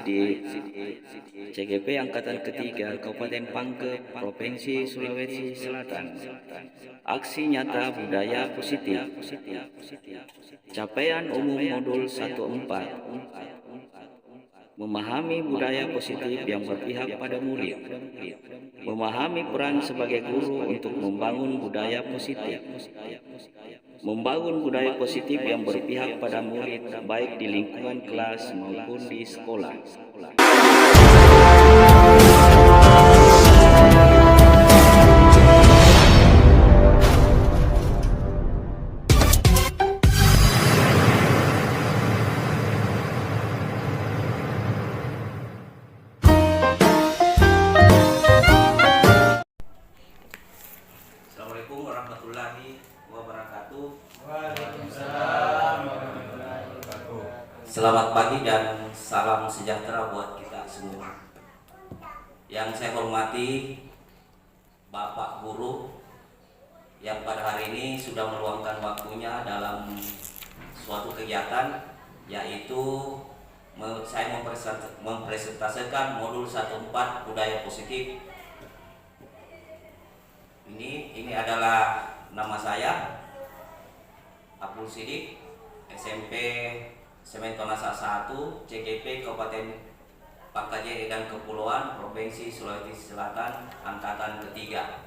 Sidik, CGP Angkatan Ketiga Kabupaten Pangkep, Provinsi Sulawesi Selatan. Aksi nyata budaya positif. Capaian umum modul 14. Memahami budaya positif yang berpihak pada murid. Memahami peran sebagai guru untuk membangun budaya positif. Membangun budaya positif yang berpihak pada murid baik di lingkungan kelas maupun di sekolah. Assalamualaikum warahmatullahi wabarakatuh. Waalaikumsalam warahmatullahi wabarakatuh. Selamat pagi dan salam sejahtera buat kita semua. Yang saya hormati Bapak Guru yang pada hari ini sudah meluangkan waktunya dalam suatu kegiatan, yaitu saya mempresentasikan modul 14 budaya positif. Ini adalah nama saya, Abdul Sidik, SMP Sementonasa 1, CGP Kabupaten Pangkajere dan Kepulauan, Provinsi Sulawesi Selatan, Angkatan Ketiga.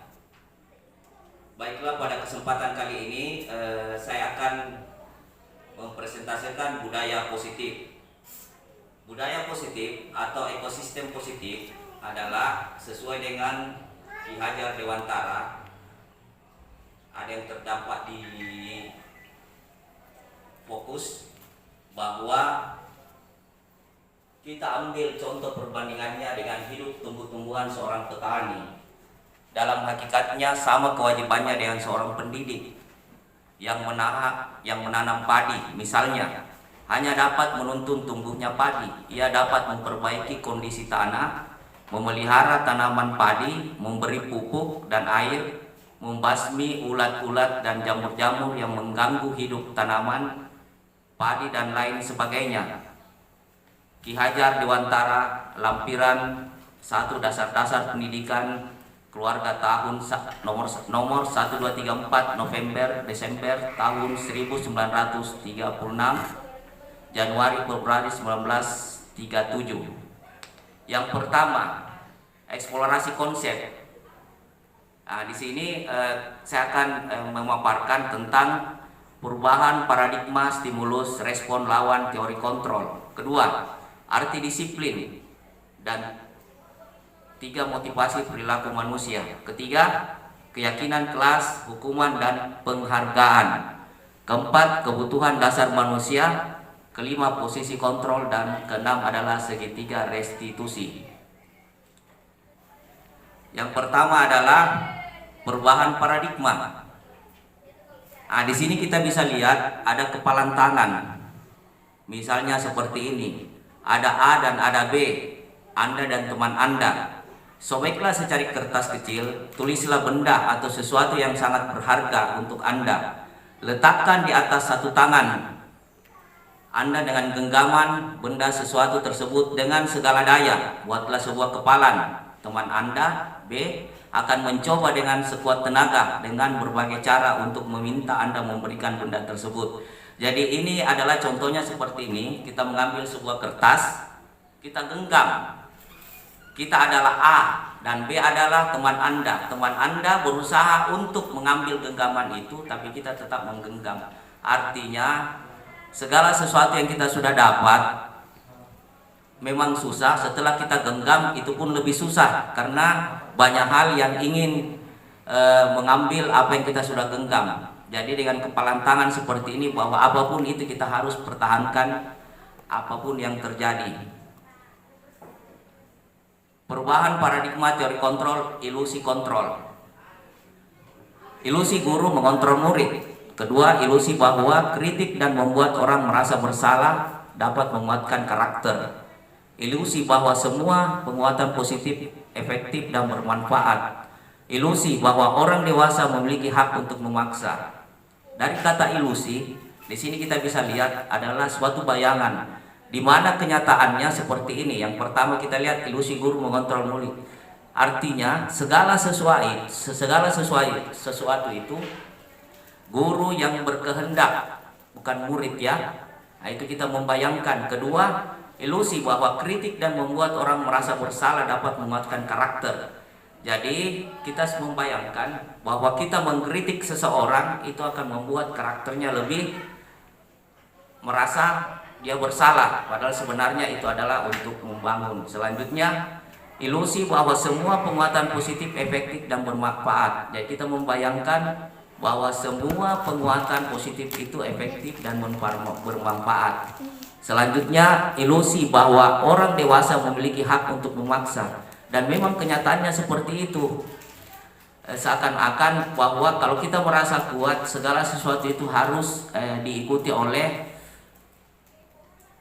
Baiklah, pada kesempatan kali ini saya akan mempresentasikan budaya positif. Budaya positif atau ekosistem positif adalah sesuai dengan Ki Hajar Dewantara, ada yang terdapat di fokus bahwa kita ambil contoh perbandingannya dengan hidup tumbuh-tumbuhan seorang petani. Dalam hakikatnya sama kewajibannya dengan seorang pendidik yang menanam padi. Misalnya, hanya dapat menuntun tumbuhnya padi, ia dapat memperbaiki kondisi tanah, memelihara tanaman padi, memberi pupuk dan air, membasmi ulat-ulat dan jamur-jamur yang mengganggu hidup tanaman padi dan lain sebagainya. Ki Hajar Dewantara, lampiran 1 dasar-dasar pendidikan keluarga tahun nomor 1234 November Desember tahun 1936, Januari Februari 1937. Yang pertama, eksplorasi konsep. Di sini saya akan memaparkan tentang perubahan paradigma stimulus respon lawan teori kontrol. Kedua, arti disiplin. Dan 3, motivasi perilaku manusia. Ketiga, keyakinan kelas, hukuman dan penghargaan. Keempat, kebutuhan dasar manusia. Kelima, posisi kontrol, dan keenam adalah segitiga restitusi. Yang pertama adalah perubahan paradigma. Di sini kita bisa lihat ada kepalan tangan. Misalnya seperti ini. Ada A dan ada B. Anda dan teman Anda. Sobeklah secari kertas kecil, tulislah benda atau sesuatu yang sangat berharga untuk Anda. Letakkan di atas satu tangan. Anda dengan genggaman benda sesuatu tersebut dengan segala daya. Buatlah sebuah kepalan. Teman Anda, B, akan mencoba dengan sekuat tenaga dengan berbagai cara untuk meminta Anda memberikan benda tersebut. Jadi ini adalah contohnya seperti ini. Kita mengambil sebuah kertas, kita genggam. Kita adalah A dan B adalah teman Anda. Teman Anda berusaha untuk mengambil genggaman itu, tapi kita tetap menggenggam. Artinya segala sesuatu yang kita sudah dapat memang susah, setelah kita genggam itu pun lebih susah karena banyak hal yang ingin mengambil apa yang kita sudah genggam. Jadi dengan kepalan tangan seperti ini, bahwa apapun itu kita harus pertahankan apapun yang terjadi. Perubahan paradigma teori kontrol, ilusi kontrol. Ilusi guru mengontrol murid. Kedua, ilusi bahwa kritik dan membuat orang merasa bersalah dapat menguatkan karakter. Ilusi bahwa semua penguatan positif efektif dan bermanfaat. Ilusi bahwa orang dewasa memiliki hak untuk memaksa. Dari kata ilusi, di sini kita bisa lihat adalah suatu bayangan Di mana kenyataannya seperti ini. Yang pertama kita lihat ilusi guru mengontrol murid. Artinya segala sesuatu itu guru yang berkehendak, bukan murid ya. Nah, itu kita membayangkan. Kedua, ilusi bahwa kritik dan membuat orang merasa bersalah dapat menguatkan karakter. Jadi kita membayangkan bahwa kita mengkritik seseorang itu akan membuat karakternya lebih merasa dia bersalah, padahal sebenarnya itu adalah untuk membangun. Selanjutnya, ilusi bahwa semua penguatan positif efektif dan bermanfaat. Jadi kita membayangkan bahwa semua penguatan positif itu efektif dan bermanfaat. Selanjutnya, ilusi bahwa orang dewasa memiliki hak untuk memaksa, dan memang kenyataannya seperti itu. Seakan-akan bahwa kalau kita merasa kuat, segala sesuatu itu harus diikuti oleh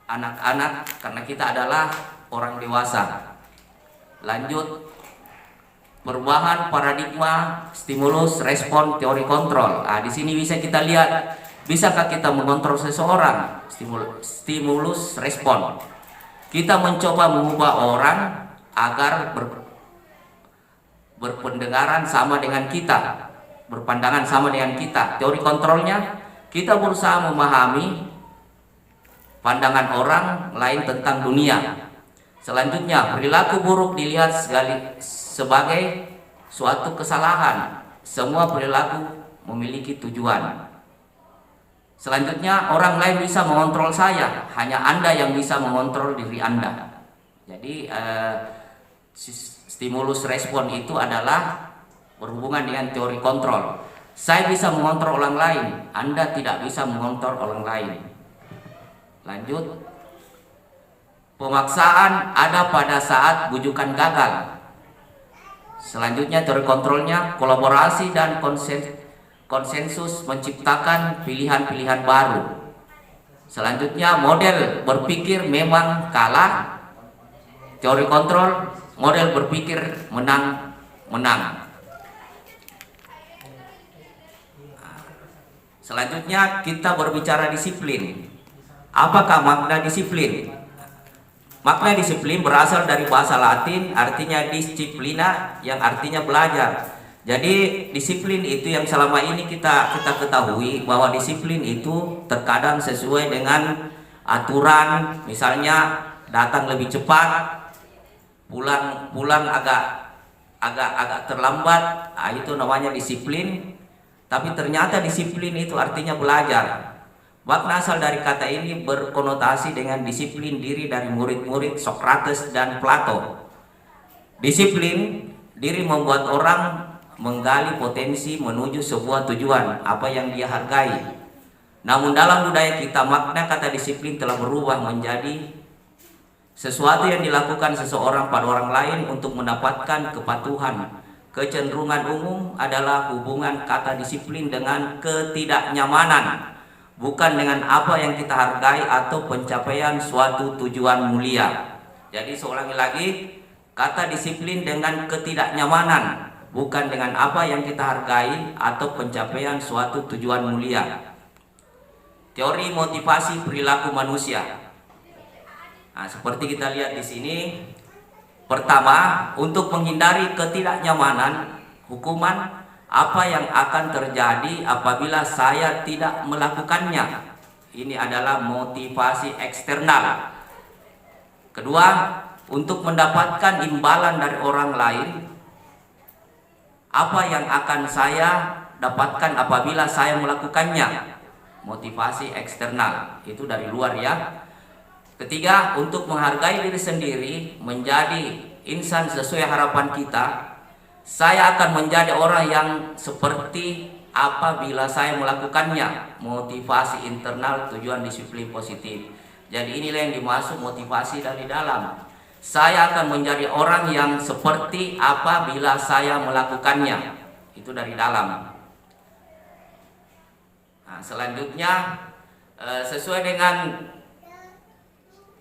anak-anak karena kita adalah orang dewasa. Lanjut, perubahan paradigma, stimulus, respon, teori kontrol. Di sini bisa kita lihat, bisakah kita mengontrol seseorang? Stimulus, respon. Kita mencoba mengubah orang agar berpendengaran sama dengan kita, berpandangan sama dengan kita. Teori kontrolnya, kita berusaha memahami pandangan orang lain tentang dunia. Selanjutnya, perilaku buruk dilihat sebagai suatu kesalahan. Semua perilaku memiliki tujuan. Selanjutnya, orang lain bisa mengontrol saya, hanya Anda yang bisa mengontrol diri Anda. Jadi stimulus respon itu adalah berhubungan dengan teori kontrol. Saya bisa mengontrol orang lain, Anda tidak bisa mengontrol orang lain. Lanjut, pemaksaan ada pada saat bujukan gagal. Selanjutnya, teori kontrolnya, kolaborasi dan konsensus menciptakan pilihan-pilihan baru. Selanjutnya, model berpikir memang kalah. Teori kontrol, model berpikir menang. Selanjutnya, kita berbicara disiplin. Apakah makna disiplin? Makna disiplin berasal dari bahasa Latin, artinya disciplina, yang artinya belajar. Jadi disiplin itu yang selama ini kita ketahui bahwa disiplin itu terkadang sesuai dengan aturan, misalnya datang lebih cepat, pulang agak terlambat, itu namanya disiplin. Tapi ternyata disiplin itu artinya belajar. Makna asal dari kata ini berkonotasi dengan disiplin diri dari murid-murid Socrates dan Plato. Disiplin diri membuat orang menggali potensi menuju sebuah tujuan, apa yang dia hargai. Namun dalam budaya kita, makna kata disiplin telah berubah menjadi sesuatu yang dilakukan seseorang pada orang lain untuk mendapatkan kepatuhan. Kecenderungan umum adalah hubungan kata disiplin dengan ketidaknyamanan, bukan dengan apa yang kita hargai atau pencapaian suatu tujuan mulia. Jadi seulangi lagi, kata disiplin dengan ketidaknyamanan, bukan dengan apa yang kita hargai atau pencapaian suatu tujuan mulia. Teori motivasi perilaku manusia. Nah, seperti kita lihat di sini, pertama, untuk menghindari ketidaknyamanan, hukuman apa yang akan terjadi apabila saya tidak melakukannya. Ini adalah motivasi eksternal. Kedua, untuk mendapatkan imbalan dari orang lain, apa yang akan saya dapatkan apabila saya melakukannya. Motivasi eksternal, itu dari luar ya. Ketiga, untuk menghargai diri sendiri, menjadi insan sesuai harapan kita. Saya akan menjadi orang yang seperti apabila saya melakukannya. Motivasi internal, tujuan disiplin positif. Jadi inilah yang dimaksud motivasi dari dalam. Saya akan menjadi orang yang seperti apabila saya melakukannya. Itu dari dalam. Nah, selanjutnya sesuai dengan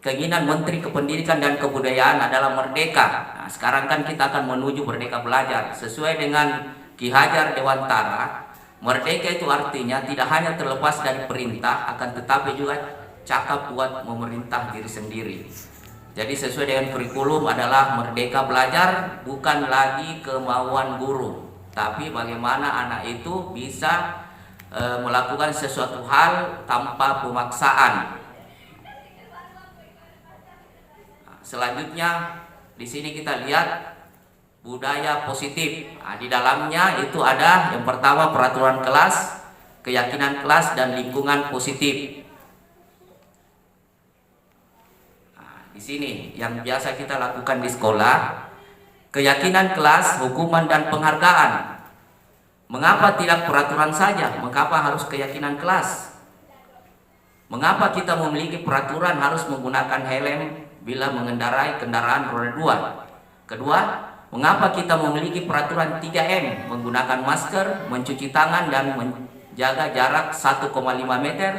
keinginan Menteri Kependidikan dan Kebudayaan adalah merdeka. Nah, sekarang kan kita akan menuju merdeka belajar. Sesuai dengan Ki Hajar Dewantara, merdeka itu artinya tidak hanya terlepas dari perintah, akan tetapi juga cakap buat memerintah diri sendiri. Jadi sesuai dengan kurikulum adalah merdeka belajar, bukan lagi kemauan guru, tapi bagaimana anak itu bisa melakukan sesuatu hal tanpa pemaksaan. Selanjutnya di sini kita lihat budaya positif. Di dalamnya itu ada yang pertama peraturan kelas, keyakinan kelas, dan lingkungan positif. Di sini yang biasa kita lakukan di sekolah, keyakinan kelas, hukuman, dan penghargaan. Mengapa tidak peraturan saja? Mengapa harus keyakinan kelas? Mengapa kita memiliki peraturan harus menggunakan helm bila mengendarai kendaraan roda 2? Kedua, mengapa kita memiliki peraturan 3M, menggunakan masker, mencuci tangan, dan menjaga jarak 1,5 meter?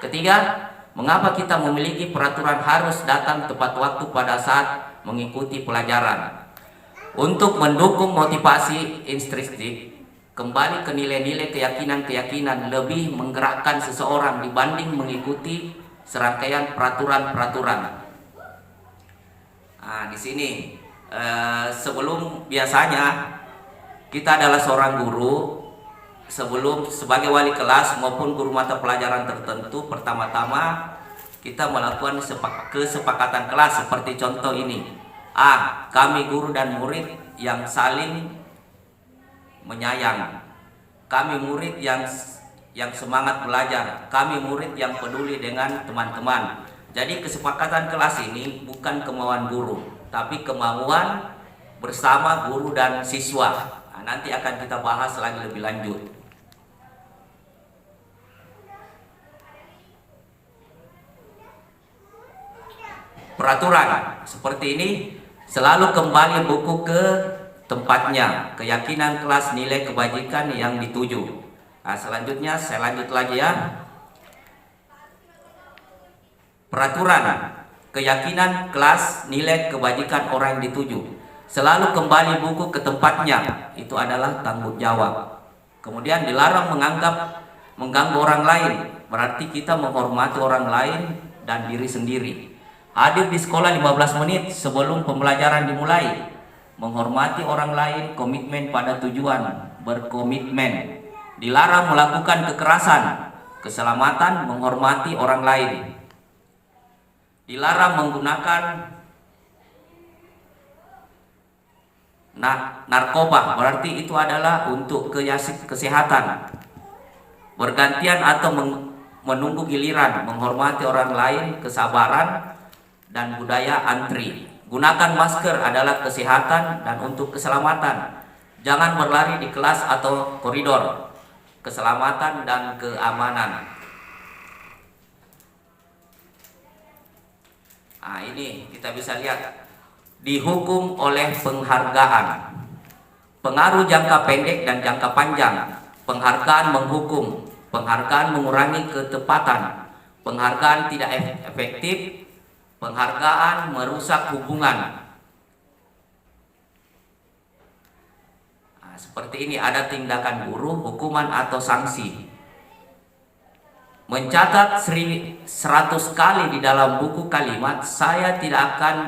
Ketiga, mengapa kita memiliki peraturan harus datang tepat waktu pada saat mengikuti pelajaran? Untuk mendukung motivasi intrinsik, kembali ke nilai-nilai keyakinan-keyakinan lebih menggerakkan seseorang dibanding mengikuti serangkaian peraturan-peraturan. Di sini sebelum biasanya kita adalah seorang guru, sebelum sebagai wali kelas maupun guru mata pelajaran tertentu, pertama-tama kita melakukan kesepakatan kelas seperti contoh ini. Kami guru dan murid yang saling menyayang, kami murid yang semangat belajar, kami murid yang peduli dengan teman-teman. Jadi kesepakatan kelas ini bukan kemauan guru, tapi kemauan bersama guru dan siswa. Nanti akan kita bahas lagi lebih lanjut. Peraturan seperti ini selalu kembali buku ke tempatnya, keyakinan kelas, nilai kebajikan yang dituju. Selanjutnya saya lanjut lagi ya. Peraturan, keyakinan kelas, nilai kebajikan orang yang dituju selalu kembali buku ke tempatnya, itu adalah tanggung jawab. Kemudian dilarang mengganggu orang lain, berarti kita menghormati orang lain dan diri sendiri. Hadir di sekolah 15 menit sebelum pembelajaran dimulai, menghormati orang lain, komitmen pada tujuan, berkomitmen. Dilarang melakukan kekerasan, keselamatan, menghormati orang lain. Dilarang menggunakan narkoba, berarti itu adalah untuk kesehatan. Bergantian atau menunggu giliran, menghormati orang lain, kesabaran, dan budaya antri. Gunakan masker adalah kesehatan dan untuk keselamatan. Jangan berlari di kelas atau koridor, keselamatan dan keamanan. Ini kita bisa lihat, dihukum oleh penghargaan. Pengaruh jangka pendek dan jangka panjang. Penghargaan menghukum, penghargaan mengurangi ketepatan, penghargaan tidak efektif, penghargaan merusak hubungan. Seperti ini ada tindakan guru, hukuman atau sanksi. Mencatat 100 kali di dalam buku kalimat, saya tidak akan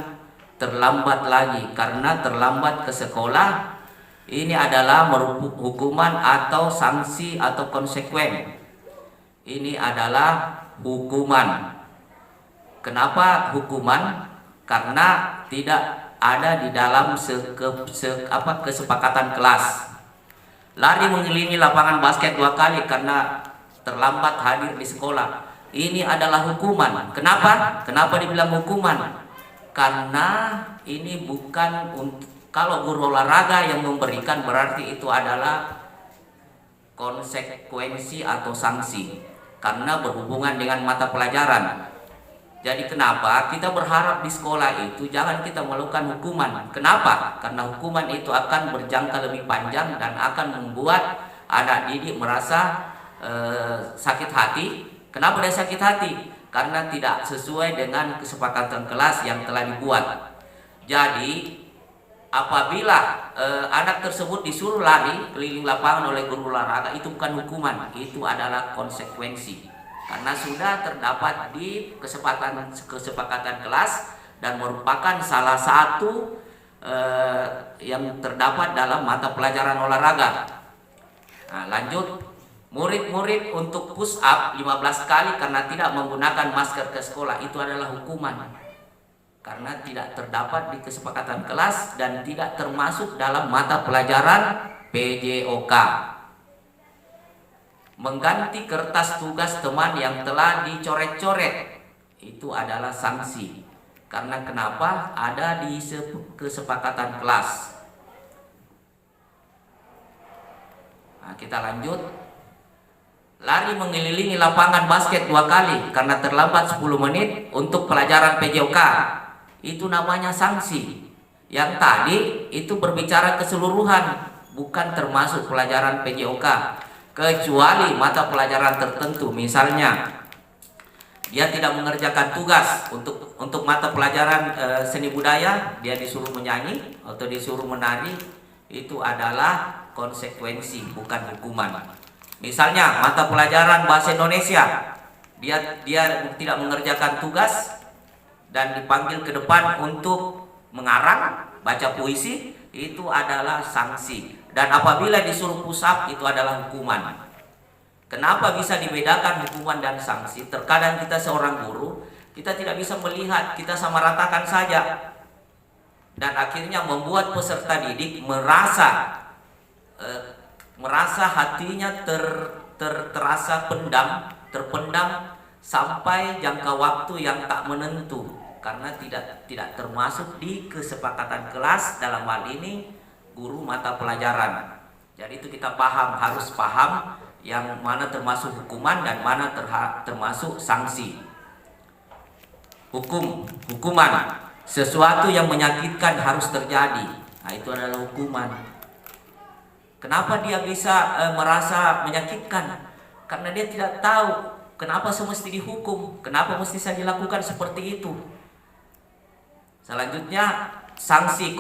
terlambat lagi karena terlambat ke sekolah. Ini adalah hukuman atau sanksi atau konsekuen. Ini adalah hukuman. Kenapa hukuman? Karena tidak ada di dalam kesepakatan kelas. Lari mengelilingi lapangan basket 2 kali karena terlambat hadir di sekolah. Ini adalah hukuman. Kenapa? Kenapa dibilang hukuman? Karena ini bukan untuk, kalau guru olahraga yang memberikan berarti itu adalah konsekuensi atau sanksi karena berhubungan dengan mata pelajaran. Jadi kenapa kita berharap di sekolah itu jangan kita melakukan hukuman? Kenapa? Karena hukuman itu akan berjangka lebih panjang dan akan membuat anak didik merasa sakit hati. Kenapa dia sakit hati? Karena tidak sesuai dengan kesepakatan kelas yang telah dibuat. Jadi apabila anak tersebut disuruh lari keliling lapangan oleh guru olahraga, itu bukan hukuman, itu adalah konsekuensi. karena sudah terdapat di kesepakatan kelas dan merupakan salah satu yang terdapat dalam mata pelajaran olahraga. Nah, lanjut, murid-murid untuk push up 15 kali karena tidak menggunakan masker ke sekolah itu adalah hukuman, karena tidak terdapat di kesepakatan kelas dan tidak termasuk dalam mata pelajaran PJOK. Mengganti kertas tugas teman yang telah dicoret-coret itu adalah sanksi. Karena kenapa? Ada di kesepakatan kelas. Nah, kita lanjut. Lari mengelilingi lapangan basket 2 kali karena terlambat 10 menit untuk pelajaran PJOK. Itu namanya sanksi. Yang tadi itu berbicara keseluruhan, bukan termasuk pelajaran PJOK. Kecuali mata pelajaran tertentu, misalnya dia tidak mengerjakan tugas untuk mata pelajaran seni budaya, dia disuruh menyanyi atau disuruh menari, itu adalah konsekuensi, bukan hukuman. Misalnya mata pelajaran bahasa Indonesia, dia tidak mengerjakan tugas dan dipanggil ke depan untuk mengarang, baca puisi, itu adalah sanksi. Dan apabila disuruh push up itu adalah hukuman. Kenapa bisa dibedakan hukuman dan sanksi? Terkadang kita seorang guru, kita tidak bisa melihat, kita samaratakan saja. Dan akhirnya membuat peserta didik merasa hatinya terasa terpendam sampai jangka waktu yang tak menentu, karena tidak termasuk di kesepakatan kelas, dalam hal ini guru mata pelajaran. Jadi itu kita harus paham yang mana termasuk hukuman dan mana termasuk sanksi. Hukuman, sesuatu yang menyakitkan harus terjadi. Nah, itu adalah hukuman. Kenapa dia bisa merasa menyakitkan? Karena dia tidak tahu kenapa semesti dihukum, kenapa mesti saya dilakukan seperti itu. Selanjutnya, sanksi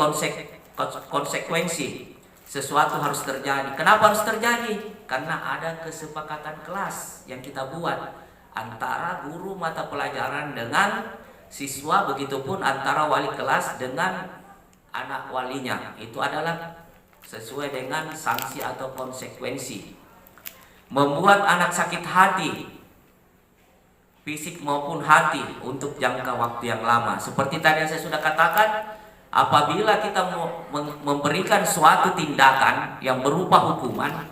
konsekuensi. Sesuatu harus terjadi. Kenapa harus terjadi? Karena ada kesepakatan kelas yang kita buat antara guru mata pelajaran dengan siswa, begitupun antara wali kelas dengan anak walinya. Itu adalah sesuai dengan sanksi atau konsekuensi. Membuat anak sakit hati, fisik maupun hati, untuk jangka waktu yang lama. Seperti tadi yang saya sudah katakan, apabila kita memberikan suatu tindakan yang berupa hukuman,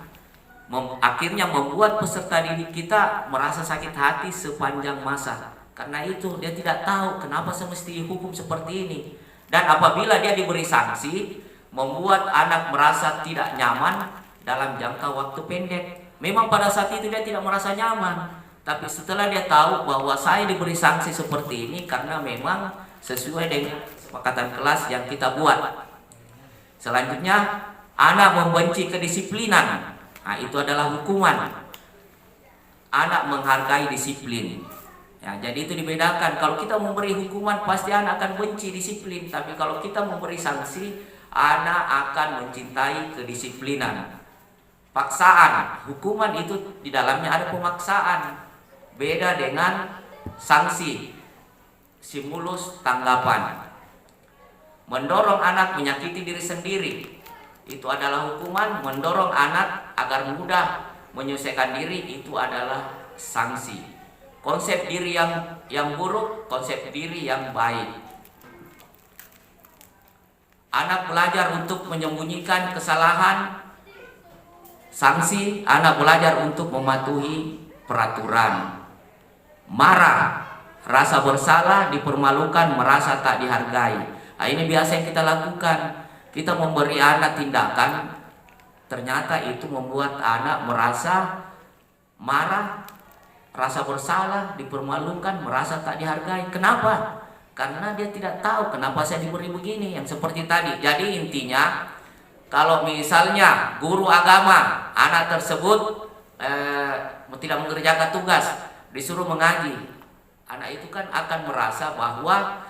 akhirnya membuat peserta didik kita merasa sakit hati sepanjang masa. Karena itu dia tidak tahu kenapa semesti dihukum seperti ini. Dan apabila dia diberi sanksi, membuat anak merasa tidak nyaman dalam jangka waktu pendek. Memang pada saat itu dia tidak merasa nyaman, tapi setelah dia tahu bahwa saya diberi sanksi seperti ini karena memang sesuai dengan kesepakatan kelas yang kita buat. Selanjutnya, anak membenci kedisiplinan. Nah, itu adalah hukuman. Anak menghargai disiplin. Ya, jadi itu dibedakan. Kalau kita memberi hukuman, pasti anak akan benci disiplin. Tapi kalau kita memberi sanksi, anak akan mencintai kedisiplinan. Paksaan, hukuman itu di dalamnya ada pemaksaan. Beda dengan sanksi, stimulus tanggapan. Mendorong anak menyakiti diri sendiri, itu adalah hukuman. Mendorong anak agar mudah menyelesaikan diri, itu adalah sanksi. Konsep diri yang buruk, konsep diri yang baik. Anak belajar untuk menyembunyikan kesalahan, sanksi. Anak belajar untuk mematuhi peraturan. Marah, rasa bersalah, dipermalukan, merasa tak dihargai. Nah, ini biasa yang kita lakukan. Kita memberi anak tindakan, ternyata itu membuat anak merasa marah, rasa bersalah, dipermalukan, merasa tak dihargai. Kenapa? Karena dia tidak tahu kenapa saya diberi begini, yang seperti tadi. Jadi intinya, kalau misalnya guru agama, anak tersebut tidak mengerjakan tugas, disuruh mengaji, anak itu kan akan merasa bahwa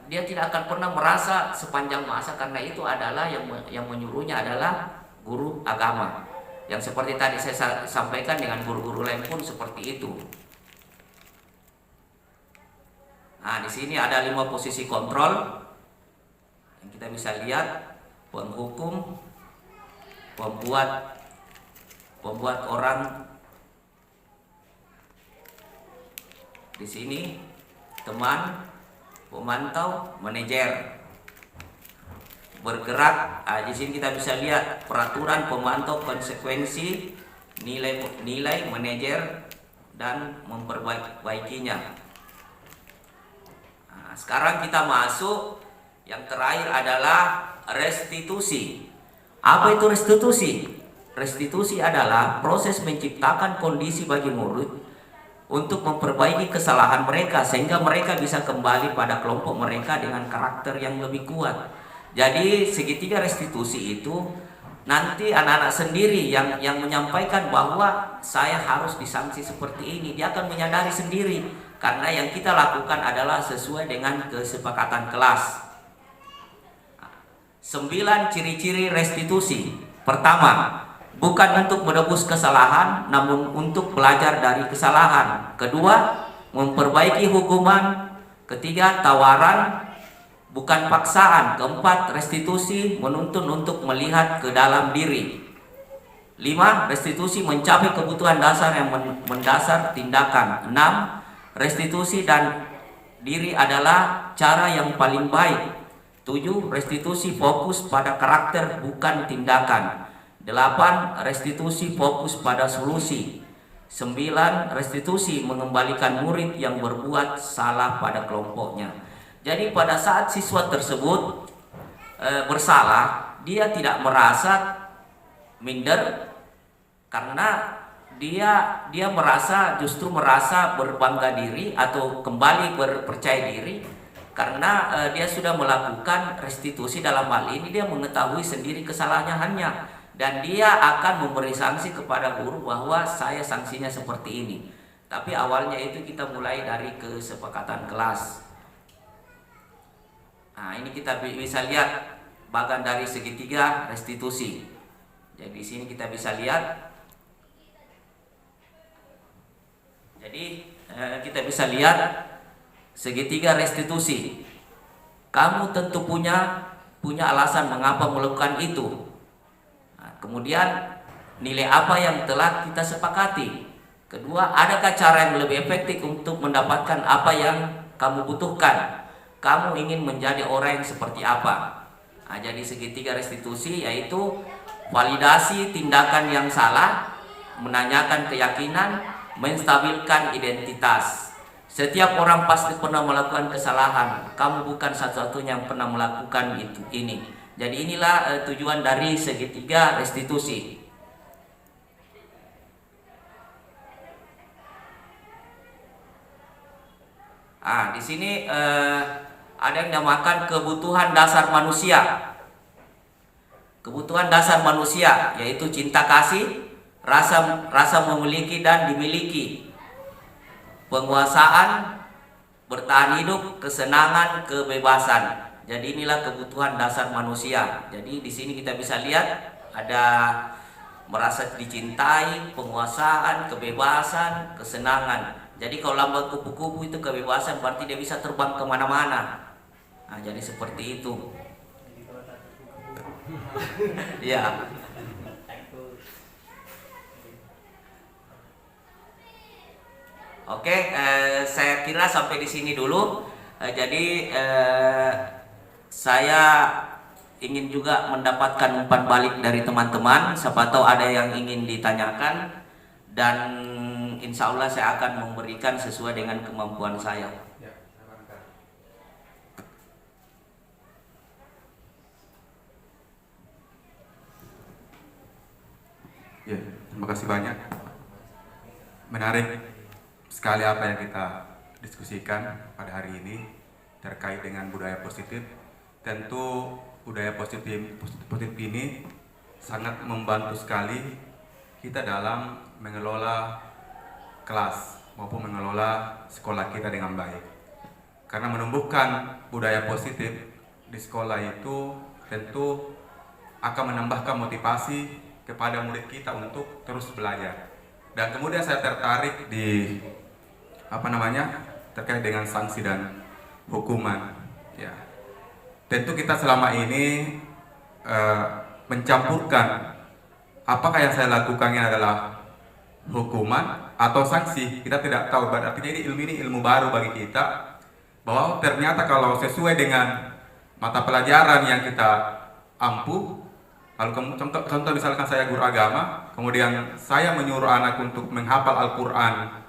dia tidak akan pernah merasa sepanjang masa, karena itu adalah yang menyuruhnya adalah guru agama. Yang seperti tadi saya sampaikan, dengan guru-guru lain pun seperti itu. Nah, di sini ada 5 posisi kontrol yang kita bisa lihat: penghukum, pembuat orang, di sini teman, pemantau, manajer. Bergerak, di sini kita bisa lihat peraturan, pemantau, konsekuensi, nilai, manajer, dan memperbaikinya. Nah, sekarang kita masuk yang terakhir adalah restitusi. Apa itu restitusi? Restitusi adalah proses menciptakan kondisi bagi murid untuk memperbaiki kesalahan mereka sehingga mereka bisa kembali pada kelompok mereka dengan karakter yang lebih kuat. Jadi segitiga restitusi itu nanti anak-anak sendiri yang menyampaikan bahwa saya harus disanksi seperti ini. Dia akan menyadari sendiri karena yang kita lakukan adalah sesuai dengan kesepakatan kelas. 9 ciri-ciri restitusi. Pertama, bukan untuk menebus kesalahan, namun untuk belajar dari kesalahan. Kedua, memperbaiki hukuman. Ketiga, tawaran, bukan paksaan. Keempat, restitusi menuntun untuk melihat ke dalam diri. 5. Restitusi mencapai kebutuhan dasar yang mendasar tindakan. 6. Restitusi dan diri adalah cara yang paling baik. 7. Restitusi fokus pada karakter bukan tindakan. 8. Restitusi fokus pada solusi. 9. Restitusi mengembalikan murid yang berbuat salah pada kelompoknya. Jadi pada saat siswa tersebut bersalah, dia tidak merasa minder karena dia justru merasa berbangga diri atau kembali berpercaya diri karena dia sudah melakukan restitusi. Dalam hal ini dia mengetahui sendiri kesalahannya dan dia akan memberi sanksi kepada guru bahwa saya sanksinya seperti ini. Tapi awalnya itu kita mulai dari kesepakatan kelas. Nah, ini kita bisa lihat bagian dari segitiga restitusi. Jadi di sini kita bisa lihat. Jadi kita bisa lihat segitiga restitusi. Kamu tentu punya alasan mengapa melakukan itu. Nah, kemudian nilai apa yang telah kita sepakati. Kedua, adakah cara yang lebih efektif untuk mendapatkan apa yang kamu butuhkan? Kamu ingin menjadi orang yang seperti apa? Nah, jadi segitiga restitusi yaitu validasi tindakan yang salah, menanyakan keyakinan, menstabilkan identitas. Setiap orang pasti pernah melakukan kesalahan. Kamu bukan satu-satunya yang pernah melakukan ini. Jadi inilah tujuan dari segitiga restitusi. Di sini ada yang dinamakan kebutuhan dasar manusia. Kebutuhan dasar manusia yaitu cinta kasih, rasa memiliki dan dimiliki, penguasaan, bertahan hidup, kesenangan, kebebasan. Jadi inilah kebutuhan dasar manusia. Jadi di sini kita bisa lihat ada merasa dicintai, penguasaan, kebebasan, kesenangan. Jadi kalau lambang kupu-kupu itu kebebasan, berarti dia bisa terbang kemana-mana. Nah, jadi seperti itu. Ya. Oke, saya kira sampai di sini dulu. Jadi saya ingin juga mendapatkan umpan balik dari teman-teman. Siapa tahu ada yang ingin ditanyakan dan insya Allah saya akan memberikan sesuai dengan kemampuan saya. Ya, terima kasih banyak. Menarik sekali apa yang kita diskusikan pada hari ini terkait dengan budaya positif. Tentu budaya positif ini sangat membantu sekali kita dalam mengelola kelas maupun mengelola sekolah kita dengan baik. Karena menumbuhkan budaya positif di sekolah itu tentu akan menambahkan motivasi kepada murid kita untuk terus belajar. Dan kemudian saya tertarik di terkait dengan sanksi dan hukuman. Ya, tentu kita selama ini mencampurkan apakah yang saya lakukan ini adalah hukuman atau sanksi. Kita tidak tahu, berarti ini ilmu baru bagi kita, bahwa ternyata kalau sesuai dengan mata pelajaran yang kita ampuh, lalu contoh misalkan saya guru agama, kemudian saya menyuruh anak untuk menghafal Al-Quran,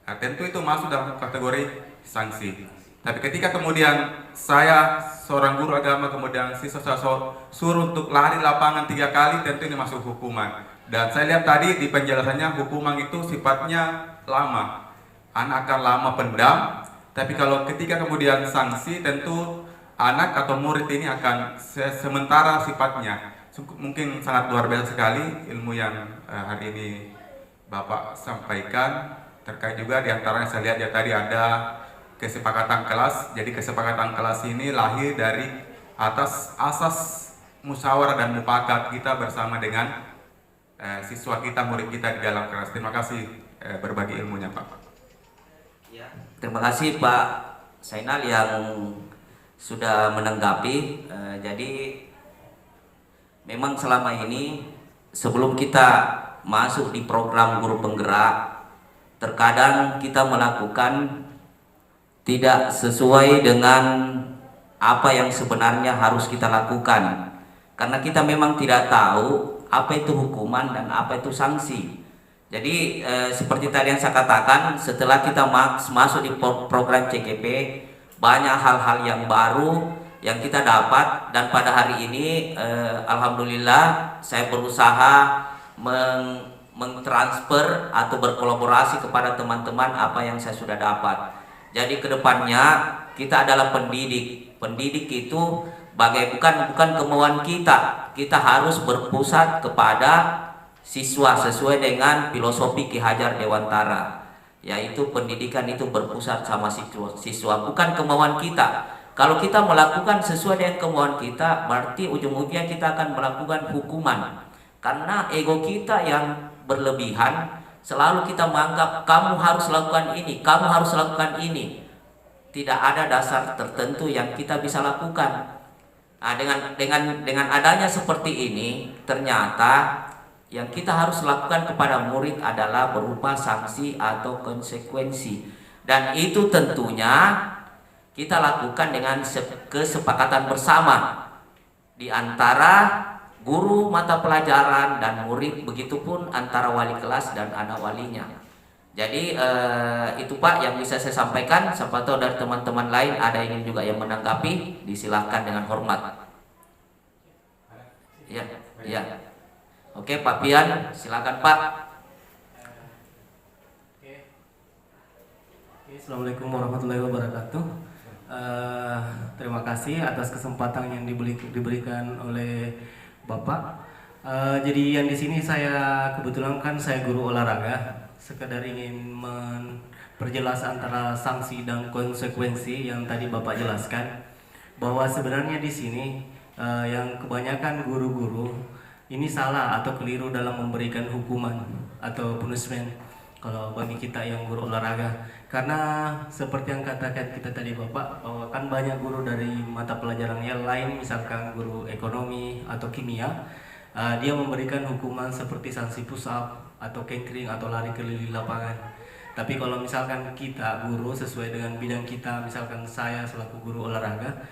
nah, tentu itu masuk dalam kategori sanksi. Tapi ketika kemudian saya seorang guru agama, kemudian siswa saya suruh untuk lari lapangan 3 kali, tentu ini masuk hukuman. Dan saya lihat tadi di penjelasannya, hukuman itu sifatnya lama, anak akan lama pendam. Tapi kalau ketika kemudian sanksi, tentu anak atau murid ini akan sementara sifatnya. Mungkin sangat luar biasa sekali ilmu yang hari ini Bapak sampaikan. Terkait juga diantaranya saya lihat ya tadi ada kesepakatan kelas. Jadi kesepakatan kelas ini lahir dari atas asas musyawarah dan mufakat kita bersama dengan siswa kita, murid kita di dalam kelas. Terima kasih berbagi ilmunya Pak. Ya, terima kasih Pak Zainal yang sudah menanggapi. Jadi memang selama ini sebelum kita masuk di program guru penggerak, terkadang kita melakukan tidak sesuai dengan apa yang sebenarnya harus kita lakukan, karena kita memang tidak tahu apa itu hukuman dan apa itu sanksi. Jadi seperti tadi yang saya katakan, setelah kita masuk di program CGP, banyak hal-hal yang baru yang kita dapat, dan pada hari ini alhamdulillah saya berusaha mentransfer atau berkolaborasi kepada teman-teman apa yang saya sudah dapat. Jadi kedepannya kita adalah pendidik. Pendidik itu bukan kemauan kita. Kita harus berpusat kepada siswa sesuai dengan filosofi Ki Hajar Dewantara, yaitu pendidikan itu berpusat sama siswa, bukan kemauan kita. Kalau kita melakukan sesuai dengan kemauan kita, berarti ujung-ujungnya kita akan melakukan hukuman. Karena ego kita yang berlebihan, selalu kita menganggap kamu harus lakukan ini, kamu harus lakukan ini. Tidak ada dasar tertentu yang kita bisa lakukan. Nah, dengan adanya seperti ini, ternyata yang kita harus lakukan kepada murid adalah berupa sanksi atau konsekuensi. Dan itu tentunya kita lakukan dengan kesepakatan bersama di antara guru mata pelajaran dan murid, begitupun antara wali kelas dan anak walinya. Jadi itu Pak yang bisa saya sampaikan. Siapa tahu dari teman-teman lain ada yang juga yang menanggapi, disilahkan dengan hormat. Ya, ya. Oke Pak Pian, silakan Pak. Assalamualaikum warahmatullahi wabarakatuh. Terima kasih atas kesempatan yang diberikan oleh Bapak. Jadi yang di sini saya kebetulan kan saya guru olahraga, sekedar ingin memperjelas antara sanksi dan konsekuensi yang tadi Bapak jelaskan, bahwa sebenarnya di sini yang kebanyakan guru-guru ini salah atau keliru dalam memberikan hukuman atau punishment kalau bagi kita yang guru olahraga. Karena seperti yang katakan kita tadi Bapak, bahwa kan banyak guru dari mata pelajaran yang lain, misalkan guru ekonomi atau kimia, dia memberikan hukuman seperti sanksi push up atau kengkring atau lari keliling lapangan. Tapi kalau misalkan kita guru sesuai dengan bidang kita, misalkan saya selaku guru olahraga,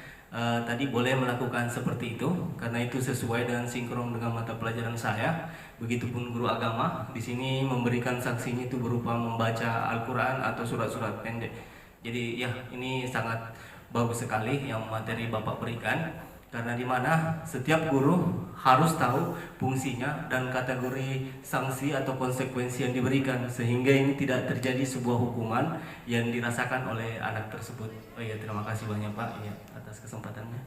tadi boleh melakukan seperti itu karena itu sesuai dengan sinkron dengan mata pelajaran saya. Begitupun guru agama di sini memberikan sanksinya itu berupa membaca Al-Quran atau surat-surat pendek. Jadi ya ini sangat bagus sekali yang materi Bapak berikan, karena di mana setiap guru harus tahu fungsinya dan kategori sanksi atau konsekuensi yang diberikan, sehingga ini tidak terjadi sebuah hukuman yang dirasakan oleh anak tersebut. Oh iya, terima kasih banyak Pak ya atas kesempatannya.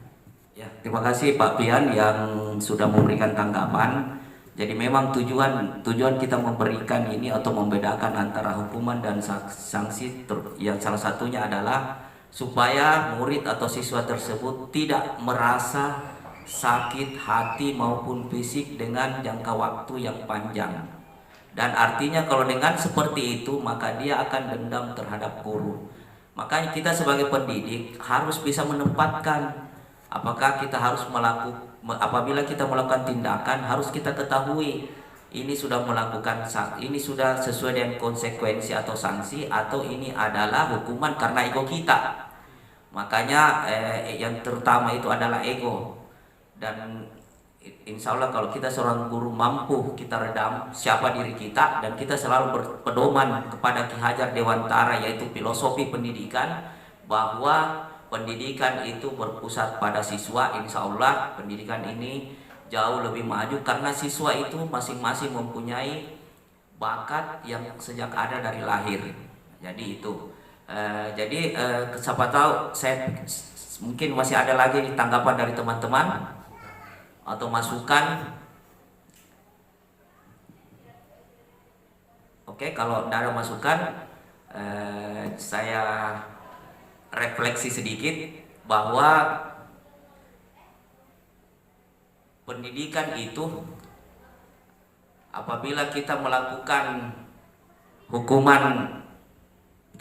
Ya, terima kasih Pak Pian yang sudah memberikan tanggapan. Jadi memang tujuan kita memberikan ini atau membedakan antara hukuman dan sanksi, yang salah satunya adalah supaya murid atau siswa tersebut tidak merasa sakit hati maupun fisik dengan jangka waktu yang panjang. Dan artinya kalau dengan seperti itu maka dia akan dendam terhadap guru. Makanya kita sebagai pendidik harus bisa menempatkan apakah kita harus apabila kita melakukan tindakan harus kita ketahui ini sudah ini sudah sesuai dengan konsekuensi atau sanksi atau ini adalah hukuman karena ego kita. Makanya yang terutama itu adalah ego. Dan insya Allah kalau kita seorang guru mampu kita redam siapa diri kita dan kita selalu berpedoman kepada Ki Hajar Dewantara yaitu filosofi pendidikan bahwa pendidikan itu berpusat pada siswa. Insya Allah pendidikan ini jauh lebih maju karena siswa itu masing-masing mempunyai bakat yang sejak ada dari lahir. Jadi itu siapa tahu mungkin masih ada lagi tanggapan dari teman-teman atau masukan. Oke, kalau tidak ada masukan, saya refleksi sedikit bahwa pendidikan itu apabila kita melakukan hukuman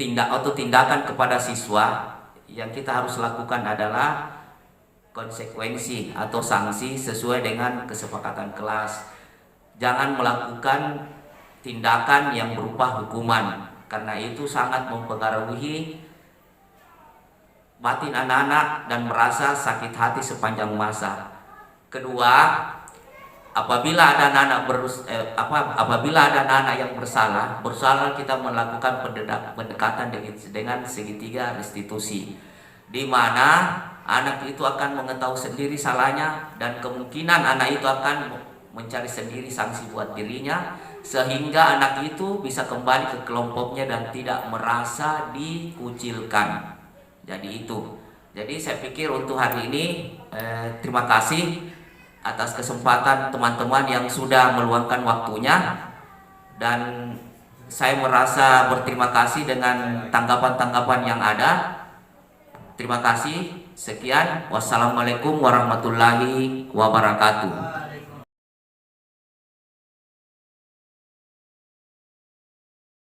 tindakan kepada siswa, yang kita harus lakukan adalah konsekuensi atau sanksi sesuai dengan kesepakatan kelas. Jangan melakukan tindakan yang berupa hukuman karena itu sangat mempengaruhi batin anak-anak dan merasa sakit hati sepanjang masa. Kedua, apabila ada anak-anak yang bersalah kita melakukan pendekatan dengan segitiga restitusi, di mana anak itu akan mengetahui sendiri salahnya dan kemungkinan anak itu akan mencari sendiri sanksi buat dirinya sehingga anak itu bisa kembali ke kelompoknya dan tidak merasa dikucilkan. Jadi saya pikir untuk hari ini terima kasih atas kesempatan teman-teman yang sudah meluangkan waktunya dan saya merasa berterima kasih dengan tanggapan-tanggapan yang ada. Terima kasih. Sekian, wassalamualaikum warahmatullahi wabarakatuh.